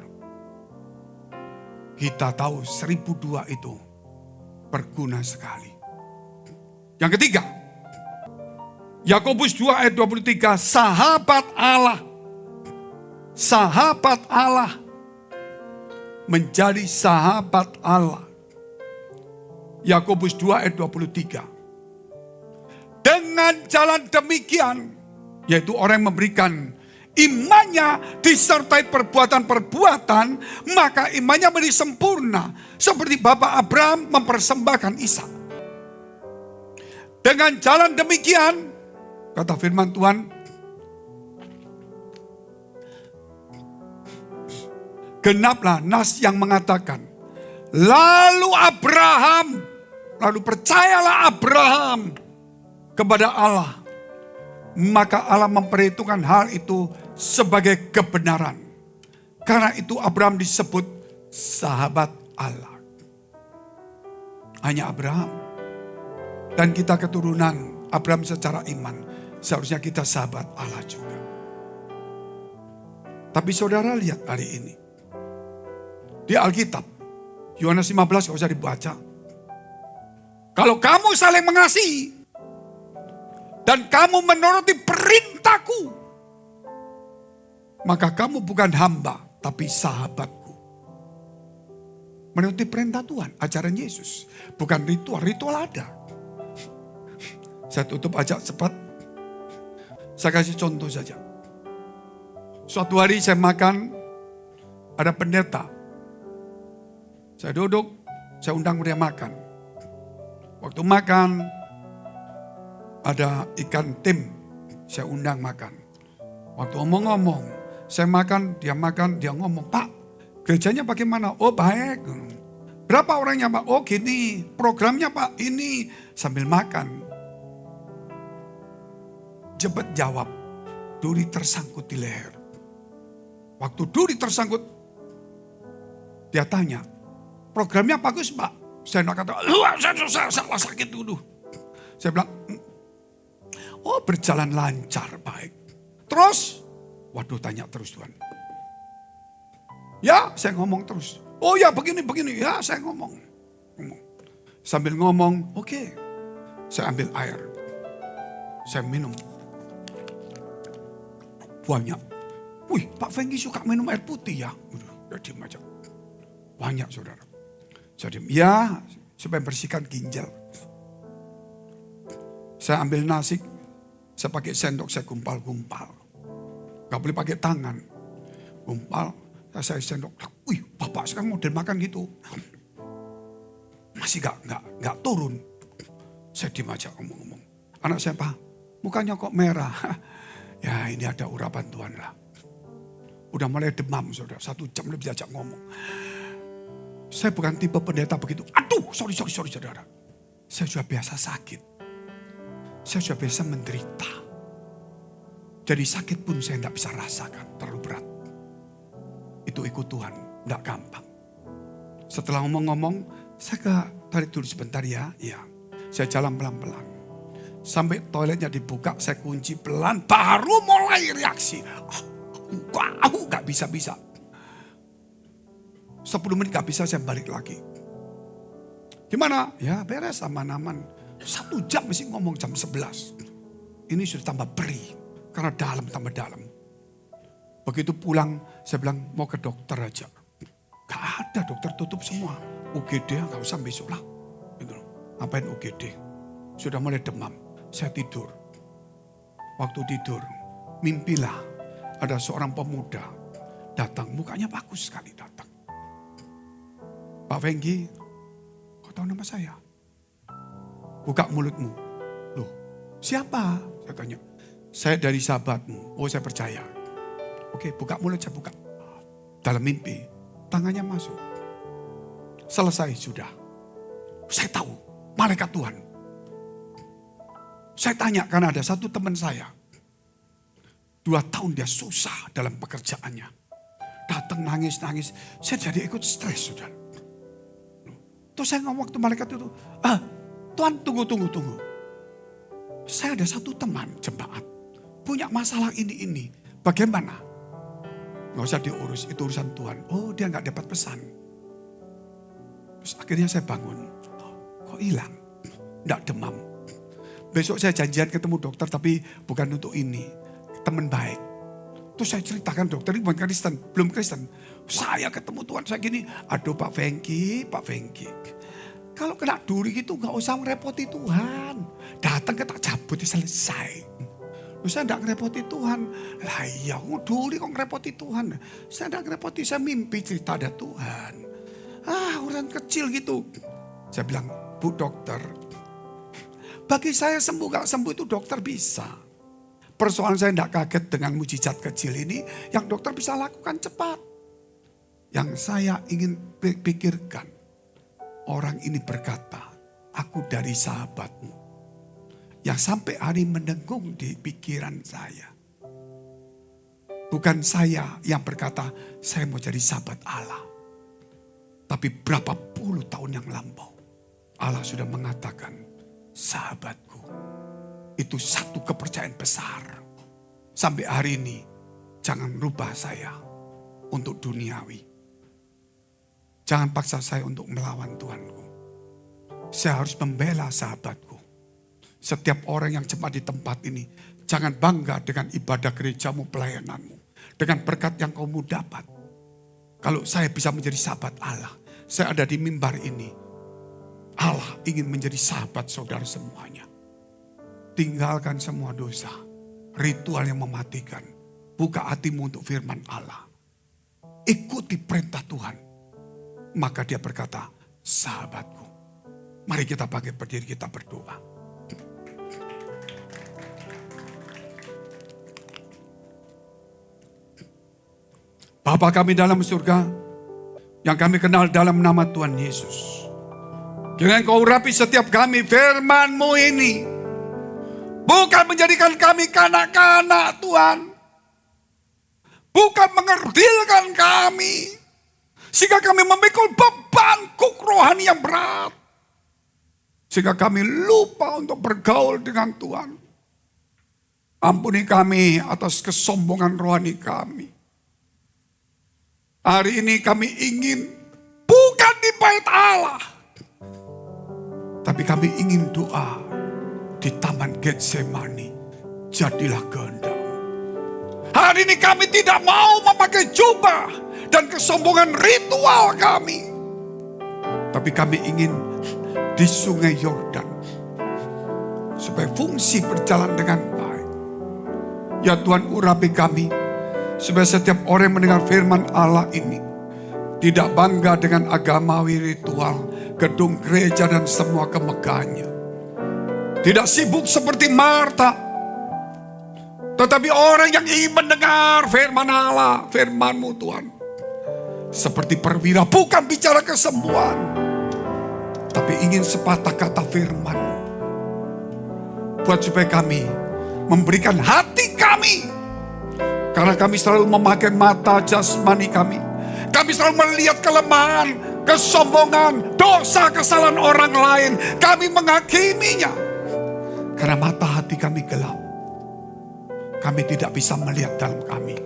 Kita tahu 1002 itu berguna sekali. Yang ketiga. Yakobus 2 ayat 23, sahabat Allah. Sahabat Allah. Menjadi sahabat Allah. Yakobus 2 ayat 23. Dengan jalan demikian, yaitu orang yang memberikan imannya disertai perbuatan-perbuatan, maka imannya menjadi sempurna. Seperti Bapak Abraham mempersembahkan Ishak. Dengan jalan demikian, kata firman Tuhan, genaplah nas yang mengatakan, lalu percayalah Abraham kepada Allah. Maka Allah memperhitungkan hal itu sebagai kebenaran. Karena itu Abraham disebut sahabat Allah. Hanya Abraham. Dan kita keturunan Abraham secara iman. Seharusnya kita sahabat Allah juga. Tapi saudara lihat hari ini. Di Alkitab. Yohanes 15 gak usah dibaca. Kalau kamu saling mengasihi. Dan kamu menuruti perintahku. Maka kamu bukan hamba, tapi sahabatku. Menuruti perintah Tuhan, ajaran Yesus. Bukan ritual, ritual ada. Saya tutup aja cepat. Saya kasih contoh saja. Suatu hari saya makan, ada pendeta. Saya duduk, saya undang dia makan. Waktu makan, ada ikan tim, saya undang makan. Waktu ngomong-ngomong, saya makan, dia ngomong, Pak, gerejanya bagaimana? Oh baik. Berapa orangnya Pak? Oh gini, programnya Pak, ini. Sambil makan. Jebet jawab, duri tersangkut di leher. Waktu duri tersangkut, dia tanya, programnya bagus Pak. Saya nak kata, saya salah sakit dulu. Saya bilang, oh berjalan lancar, baik. Terus, waduh tanya terus Tuhan. Ya saya ngomong terus. Oh ya begini, ya saya ngomong. Sambil ngomong, oke. Saya ambil air. Saya minum. Banyak. Wih Pak Fengki suka minum air putih ya. Udah diam aja. Banyak saudara. Saya diam. Ya supaya bersihkan ginjal. Saya ambil nasi. Saya pakai sendok, saya gumpal-gumpal. Gak boleh pakai tangan. Gumpal, saya sendok. Wih, Bapak sekarang model makan gitu. Masih gak turun. Saya diem aja ngomong-ngomong. Anak saya, Pak, mukanya kok merah. Ya ini ada urapan Tuhan lah. Udah mulai demam, saudara. 1 jam lebih diajak ngomong. Saya bukan tipe pendeta begitu. Aduh, sorry, saudara. Saya sudah biasa sakit. Saya sudah biasa menderita. Jadi sakit pun saya tidak bisa rasakan. Terlalu berat. Itu ikut Tuhan. Tidak gampang. Setelah ngomong-ngomong. Saya tarik dulu sebentar ya. Ya. Saya jalan pelan-pelan. Sampai toiletnya dibuka. Saya kunci pelan. Baru mulai reaksi. Aku gak bisa-bisa. 10 menit gak bisa saya balik lagi. Gimana? Ya beres aman-aman. 1 jam mesti ngomong jam 11. Ini sudah tambah perih. Karena dalam tambah dalam. Begitu pulang saya bilang mau ke dokter aja. Gak ada, dokter tutup semua. UGD gak usah besok lah. Gitu. Ngapain UGD? Sudah mulai demam. Saya tidur. Waktu tidur mimpilah ada seorang pemuda datang. Mukanya bagus sekali datang. Pak Fengki, kau tahu nama saya? Buka mulutmu. Loh, siapa? Saya tanya. Saya dari sahabatmu. Oh, saya percaya. Oke, buka mulut, saya buka. Dalam mimpi, tangannya masuk. Selesai, sudah. Saya tahu, malaikat Tuhan. Saya tanya, karena ada satu teman saya. 2 tahun dia susah dalam pekerjaannya. Datang nangis-nangis. Saya jadi ikut stres, saudara. Terus saya ngomong ke malaikat itu, Tuhan tunggu. Saya ada satu teman jemaat. Punya masalah ini. Bagaimana? Gak usah diurus, itu urusan Tuhan. Oh dia gak dapat pesan. Terus akhirnya saya bangun. Kok hilang? Gak demam. Besok saya janjian ketemu dokter tapi bukan untuk ini. Teman baik. Terus saya ceritakan dokter ini bukan Kristen. Belum Kristen. Saya ketemu Tuhan saya gini. Aduh Pak Fengki. Kalau kena duri gitu gak usah merepoti Tuhan. Datang ke tak cabut selesai. Saya tidak ngerepoti Tuhan. Lah iya, duri kok ngerepoti Tuhan. Saya tidak ngerepoti, saya mimpi cerita ada Tuhan. urusan kecil gitu. Saya bilang, Bu dokter, Bagi saya sembuh gak sembuh itu dokter bisa. Persoalan saya tidak kaget dengan mujizat kecil ini yang dokter bisa lakukan cepat. Yang saya ingin pikirkan, orang ini berkata, aku dari sahabatmu. Yang sampai hari mendengung di pikiran saya. Bukan saya yang berkata, saya mau jadi sahabat Allah. Tapi berapa puluh tahun yang lampau, Allah sudah mengatakan, sahabatku. Itu satu kepercayaan besar. Sampai hari ini, jangan rubah saya untuk duniawi. Jangan paksa saya untuk melawan Tuhanku. Saya harus membela sahabatku. Setiap orang yang jemaat di tempat ini, jangan bangga dengan ibadah gerejamu, pelayananmu. Dengan berkat yang kamu dapat. Kalau saya bisa menjadi sahabat Allah, saya ada di mimbar ini. Allah ingin menjadi sahabat saudara semuanya. Tinggalkan semua dosa, ritual yang mematikan. Buka hatimu untuk firman Allah. Ikuti perintah Tuhan. Maka dia berkata, sahabatku. Mari kita bangkit berdiri, kita berdoa. Bapa kami dalam surga, yang kami kenal dalam nama Tuhan Yesus. Kiranya Engkau urapi setiap kami firman-Mu ini. Bukan menjadikan kami kanak-kanak Tuhan. Bukan mengerdilkan kami. Sehingga kami memikul beban kuk rohani yang berat. Sehingga kami lupa untuk bergaul dengan Tuhan. Ampuni kami atas kesombongan rohani kami. Hari ini kami ingin bukan di bait Allah. Tapi kami ingin doa di Taman Getsemani. Jadilah kehendak. Hari ini kami tidak mau memakai jubah dan kesombongan ritual kami. Tapi kami ingin di sungai Yordan. Supaya fungsi berjalan dengan baik. Ya Tuhan urapi kami. Supaya setiap orang yang mendengar firman Allah ini tidak bangga dengan agamawi ritual, gedung gereja dan semua kemegahannya. Tidak sibuk seperti Marta. Tetapi orang yang ingin mendengar firman Allah, firman-Mu Tuhan. Seperti perwira, bukan bicara kesembuhan. Tapi ingin sepatah kata firman. Buat supaya kami memberikan hati kami. Karena kami selalu memakai mata jasmani kami. Kami selalu melihat kelemahan, kesombongan, dosa, kesalahan orang lain. Kami menghakiminya. Karena mata hati kami gelap. Kami tidak bisa melihat dalam kami.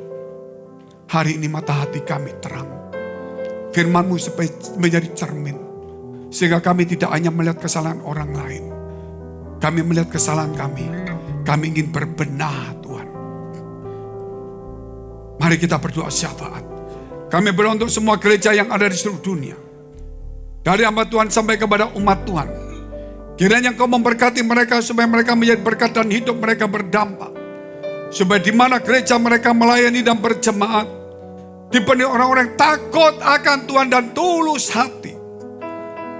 Hari ini mata hati kami terang. Firman-Mu supaya menjadi cermin. Sehingga kami tidak hanya melihat kesalahan orang lain. Kami melihat kesalahan kami. Kami ingin berbenah Tuhan. Mari kita berdoa syafaat. Kami berdoa untuk semua gereja yang ada di seluruh dunia. Dari hamba Tuhan sampai kepada umat Tuhan. Kiranya Engkau memberkati mereka supaya mereka menjadi berkat dan hidup mereka berdampak. Supaya di mana gereja mereka melayani dan berjemaat, dipenuhi orang-orang takut akan Tuhan dan tulus hati.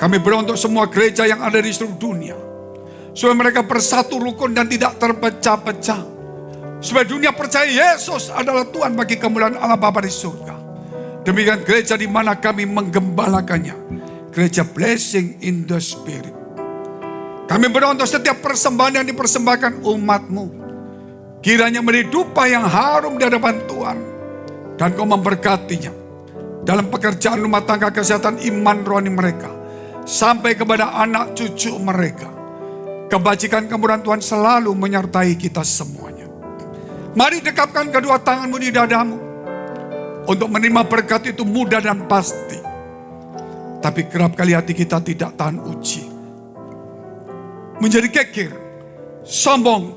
Kami berdoa untuk semua gereja yang ada di seluruh dunia. Supaya mereka bersatu rukun dan tidak terpecah-pecah. Supaya dunia percaya Yesus adalah Tuhan bagi kemuliaan Allah Bapa di surga. Demikian gereja di mana kami menggembalakannya. Gereja Blessing in the Spirit. Kami berdoa untuk setiap persembahan yang dipersembahkan umat-Mu. Kiranya menjadi dupa yang harum di hadapan Tuhan. Dan Kau memberkatinya. Dalam pekerjaan rumah tangga, kesehatan iman rohani mereka. Sampai kepada anak cucu mereka. Kebajikan kemurahan Tuhan selalu menyertai kita semuanya. Mari dekapkan kedua tanganmu di dadamu. Untuk menerima berkat itu mudah dan pasti. Tapi kerap kali hati kita tidak tahan uji. Menjadi kekir, sombong,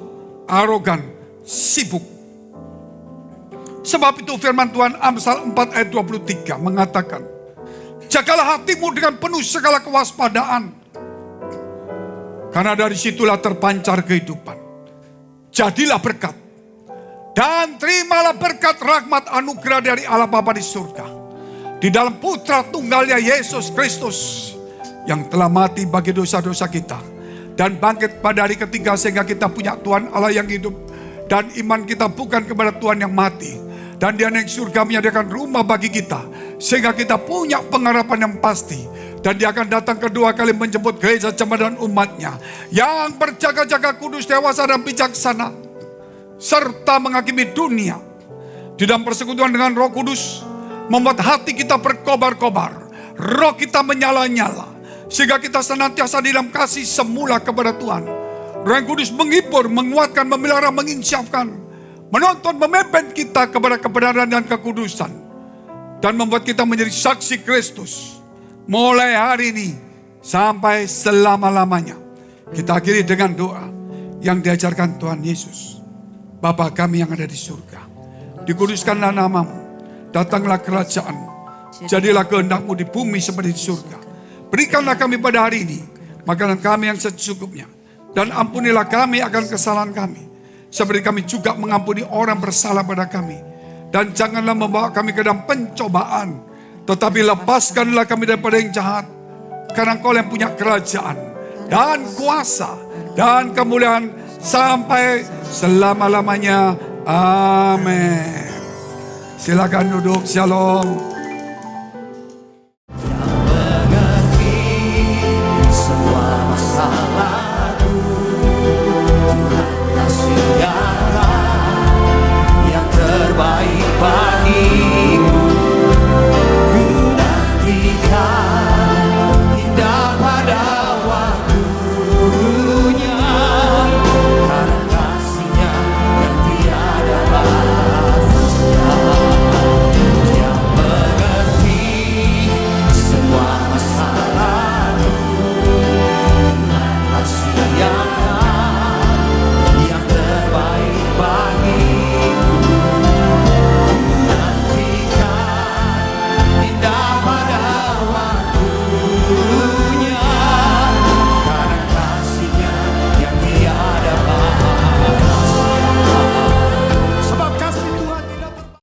arogan, sibuk. Sebab itu firman Tuhan Amsal 4 ayat 23 mengatakan, jagalah hatimu dengan penuh segala kewaspadaan. Karena dari situlah terpancar kehidupan. Jadilah berkat. Dan terimalah berkat rahmat anugerah dari Allah Bapa di surga. Di dalam putra tunggalnya Yesus Kristus. Yang telah mati bagi dosa-dosa kita. dan bangkit pada hari ketiga sehingga kita punya Tuhan Allah yang hidup. Dan iman kita bukan kepada Tuhan yang mati. Dan Dia naik surga menyediakan rumah bagi kita. Sehingga kita punya pengharapan yang pasti. Dan Dia akan datang kedua kali menjemput gereja jemaat dan umatnya. Yang berjaga-jaga kudus, dewasa dan bijaksana. Serta menghakimi dunia. Di dalam persekutuan dengan Roh Kudus. Membuat hati kita berkobar-kobar. Roh kita menyala-nyala. Sehingga kita senantiasa di dalam kasih semula kepada Tuhan. Roh yang Kudus menghibur, menguatkan, memelihara, menginsyafkan, menuntun, memimpin kita kepada kebenaran dan kekudusan. Dan membuat kita menjadi saksi Kristus. Mulai hari ini sampai selama-lamanya. Kita akhiri dengan doa yang diajarkan Tuhan Yesus. Bapa kami yang ada di surga, dikuduskanlah namamu, datanglah kerajaan-mu, jadilah kehendak-mu di bumi seperti di surga. Berikanlah kami pada hari ini makanan kami yang secukupnya. Dan ampunilah kami akan kesalahan kami. Seperti kami juga mengampuni orang bersalah pada kami. Dan janganlah membawa kami ke dalam pencobaan. Tetapi lepaskanlah kami daripada yang jahat. Karena Engkau yang punya kerajaan. Dan kuasa. Dan kemuliaan sampai selama-lamanya. Amin. Silakan duduk. Shalom.